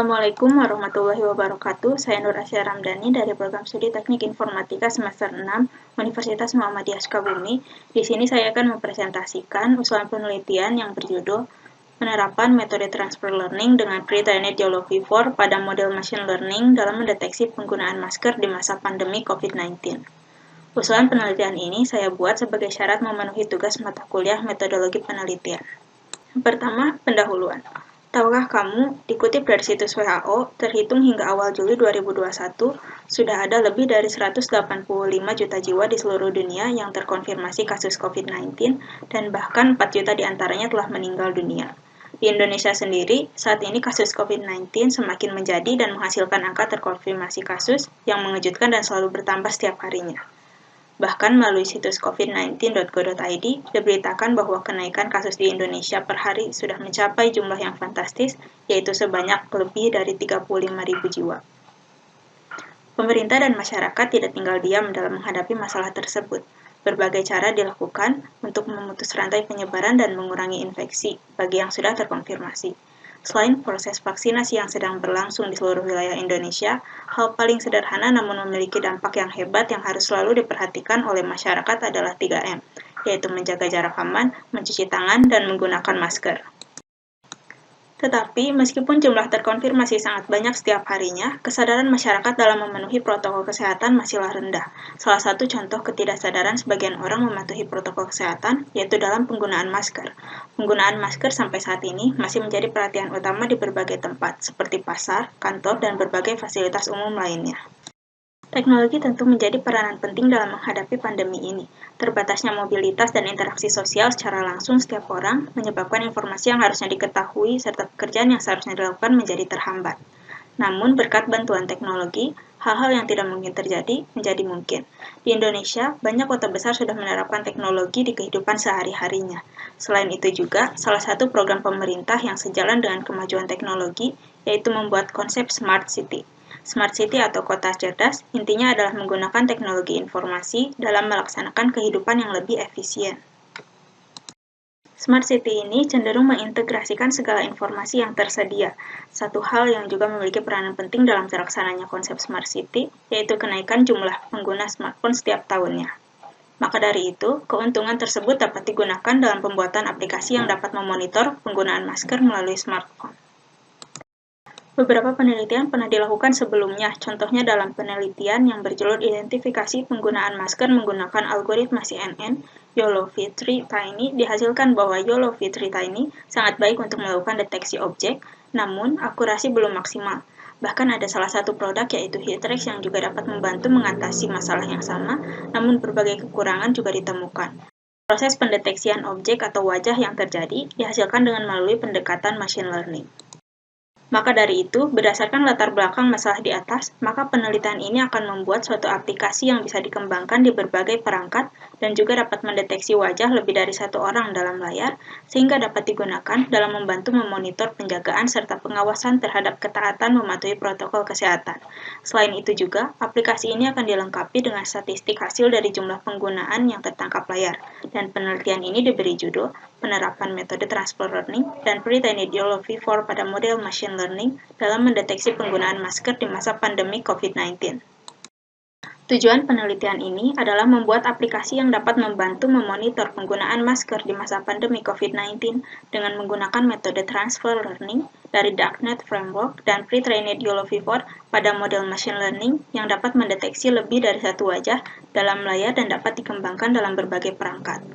Assalamualaikum warahmatullahi wabarakatuh. Saya Nur Asya Ramdhani dari Program Studi Teknik Informatika semester 6 Universitas Muhammadiyah Sukabumi. Di sini saya akan mempresentasikan usulan penelitian yang berjudul Penerapan Metode Transfer Learning dengan Pre-trained YOLO V4 pada model Machine Learning dalam mendeteksi penggunaan masker di masa pandemi COVID-19. Usulan penelitian ini saya buat sebagai syarat memenuhi tugas mata kuliah metodologi penelitian. Pertama, pendahuluan. Tahukah kamu, dikutip dari situs WHO, terhitung hingga awal Juli 2021, sudah ada lebih dari 185 juta jiwa di seluruh dunia yang terkonfirmasi kasus COVID-19, dan bahkan 4 juta diantaranya telah meninggal dunia. Di Indonesia sendiri, saat ini kasus COVID-19 semakin menjadi dan menghasilkan angka terkonfirmasi kasus yang mengejutkan dan selalu bertambah setiap harinya. Bahkan melalui situs covid19.go.id diberitakan bahwa kenaikan kasus di Indonesia per hari sudah mencapai jumlah yang fantastis, yaitu sebanyak lebih dari 35.000 jiwa. Pemerintah dan masyarakat tidak tinggal diam dalam menghadapi masalah tersebut. Berbagai cara dilakukan untuk memutus rantai penyebaran dan mengurangi infeksi bagi yang sudah terkonfirmasi. Selain proses vaksinasi yang sedang berlangsung di seluruh wilayah Indonesia, hal paling sederhana namun memiliki dampak yang hebat yang harus selalu diperhatikan oleh masyarakat adalah 3M, yaitu menjaga jarak aman, mencuci tangan, dan menggunakan masker. Tetapi, meskipun jumlah terkonfirmasi sangat banyak setiap harinya, kesadaran masyarakat dalam memenuhi protokol kesehatan masihlah rendah. Salah satu contoh ketidaksadaran sebagian orang mematuhi protokol kesehatan, yaitu dalam penggunaan masker. Penggunaan masker sampai saat ini masih menjadi perhatian utama di berbagai tempat, seperti pasar, kantor, dan berbagai fasilitas umum lainnya. Teknologi tentu menjadi peranan penting dalam menghadapi pandemi ini. Terbatasnya mobilitas dan interaksi sosial secara langsung setiap orang menyebabkan informasi yang harusnya diketahui serta pekerjaan yang seharusnya dilakukan menjadi terhambat. Namun, berkat bantuan teknologi, hal-hal yang tidak mungkin terjadi menjadi mungkin. Di Indonesia, banyak kota besar sudah menerapkan teknologi di kehidupan sehari-harinya. Selain itu juga, salah satu program pemerintah yang sejalan dengan kemajuan teknologi yaitu membuat konsep Smart City. Smart City atau kota cerdas intinya adalah menggunakan teknologi informasi dalam melaksanakan kehidupan yang lebih efisien. Smart City ini cenderung mengintegrasikan segala informasi yang tersedia. Satu hal yang juga memiliki peranan penting dalam terlaksananya konsep Smart City, yaitu kenaikan jumlah pengguna smartphone setiap tahunnya. Maka dari itu, keuntungan tersebut dapat digunakan dalam pembuatan aplikasi yang dapat memonitor penggunaan masker melalui smartphone. Beberapa penelitian pernah dilakukan sebelumnya, contohnya dalam penelitian yang berjulur Identifikasi Penggunaan Masker Menggunakan Algoritma CNN, YOLO V3 Tiny dihasilkan bahwa YOLO V3 Tiny sangat baik untuk melakukan deteksi objek, namun akurasi belum maksimal. Bahkan ada salah satu produk yaitu Hitrex yang juga dapat membantu mengatasi masalah yang sama, namun berbagai kekurangan juga ditemukan. Proses pendeteksian objek atau wajah yang terjadi dihasilkan dengan melalui pendekatan machine learning. Maka dari itu, berdasarkan latar belakang masalah di atas, maka penelitian ini akan membuat suatu aplikasi yang bisa dikembangkan di berbagai perangkat dan juga dapat mendeteksi wajah lebih dari satu orang dalam layar, sehingga dapat digunakan dalam membantu memonitor penjagaan serta pengawasan terhadap ketaatan mematuhi protokol kesehatan. Selain itu juga, aplikasi ini akan dilengkapi dengan statistik hasil dari jumlah penggunaan yang tertangkap layar, dan penelitian ini diberi judul Penerapan Metode Transfer Learning dan Pre-trained YOLO V4 pada model Machine Learning dalam mendeteksi penggunaan masker di masa pandemi COVID-19. Tujuan penelitian ini adalah membuat aplikasi yang dapat membantu memonitor penggunaan masker di masa pandemi COVID-19 dengan menggunakan metode Transfer Learning dari Darknet Framework dan Pre-trained YOLO V4 pada model Machine Learning yang dapat mendeteksi lebih dari satu wajah dalam layar dan dapat dikembangkan dalam berbagai perangkat.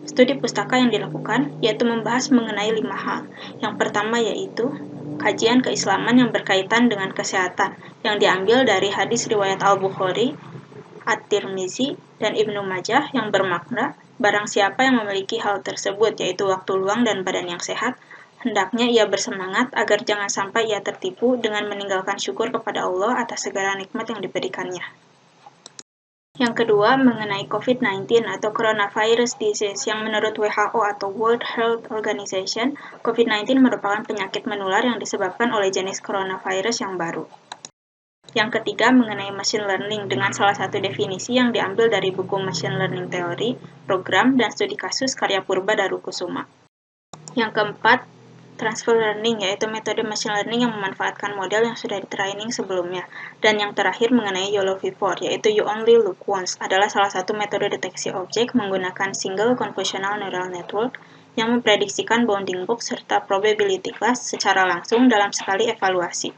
Studi pustaka yang dilakukan yaitu membahas mengenai 5 hal. Yang pertama yaitu kajian keislaman yang berkaitan dengan kesehatan yang diambil dari hadis riwayat Al-Bukhari, At-Tirmizi, dan Ibnu Majah yang bermakna barang siapa yang memiliki hal tersebut yaitu waktu luang dan badan yang sehat, hendaknya ia bersemangat agar jangan sampai ia tertipu dengan meninggalkan syukur kepada Allah atas segala nikmat yang diberikannya. Yang kedua, mengenai COVID-19 atau Coronavirus Disease yang menurut WHO atau World Health Organization, COVID-19 merupakan penyakit menular yang disebabkan oleh jenis coronavirus yang baru. Yang ketiga, mengenai machine learning dengan salah satu definisi yang diambil dari buku Machine Learning Theory, Program, dan Studi Kasus karya Purba Darukusuma. Yang keempat, Transfer learning, yaitu metode machine learning yang memanfaatkan model yang sudah di-training sebelumnya. Dan yang terakhir mengenai YOLOv4, yaitu You Only Look Once, adalah salah satu metode deteksi objek menggunakan Single Convolutional Neural Network yang memprediksikan bounding box serta probability class secara langsung dalam sekali evaluasi.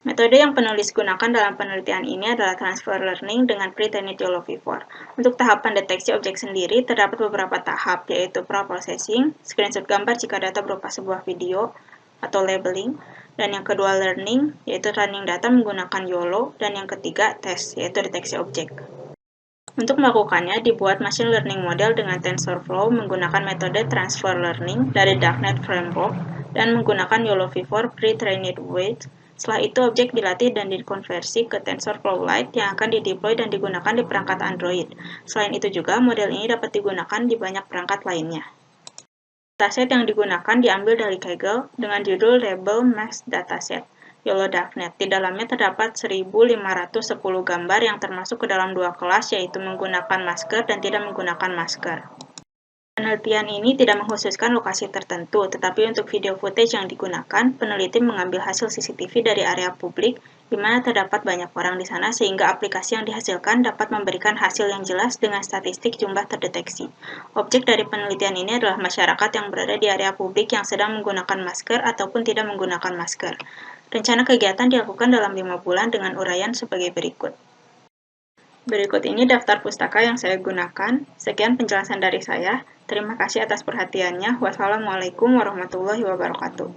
Metode yang penulis gunakan dalam penelitian ini adalah transfer learning dengan pre-trained YOLOv4. Untuk tahapan deteksi objek sendiri, terdapat beberapa tahap, yaitu pre-processing, screenshot gambar jika data berupa sebuah video, atau labeling, dan yang kedua learning, yaitu training data menggunakan YOLO, dan yang ketiga test, yaitu deteksi objek. Untuk melakukannya, dibuat machine learning model dengan TensorFlow menggunakan metode transfer learning dari Darknet Framework dan menggunakan YOLOv4 pre-trained weight. Setelah itu, objek dilatih dan dikonversi ke TensorFlow Lite yang akan dideploy dan digunakan di perangkat Android. Selain itu juga, model ini dapat digunakan di banyak perangkat lainnya. Dataset yang digunakan diambil dari Kaggle dengan judul Label Max Dataset. YOLO Darknet. Di dalamnya terdapat 1.510 gambar yang termasuk ke dalam dua kelas, yaitu menggunakan masker dan tidak menggunakan masker. Penelitian ini tidak mengkhususkan lokasi tertentu, tetapi untuk video footage yang digunakan, peneliti mengambil hasil CCTV dari area publik, di mana terdapat banyak orang di sana sehingga aplikasi yang dihasilkan dapat memberikan hasil yang jelas dengan statistik jumlah terdeteksi. Objek dari penelitian ini adalah masyarakat yang berada di area publik yang sedang menggunakan masker ataupun tidak menggunakan masker. Rencana kegiatan dilakukan dalam 5 bulan dengan uraian sebagai berikut. Berikut ini daftar pustaka yang saya gunakan. Sekian penjelasan dari saya. Terima kasih atas perhatiannya. Wassalamualaikum warahmatullahi wabarakatuh.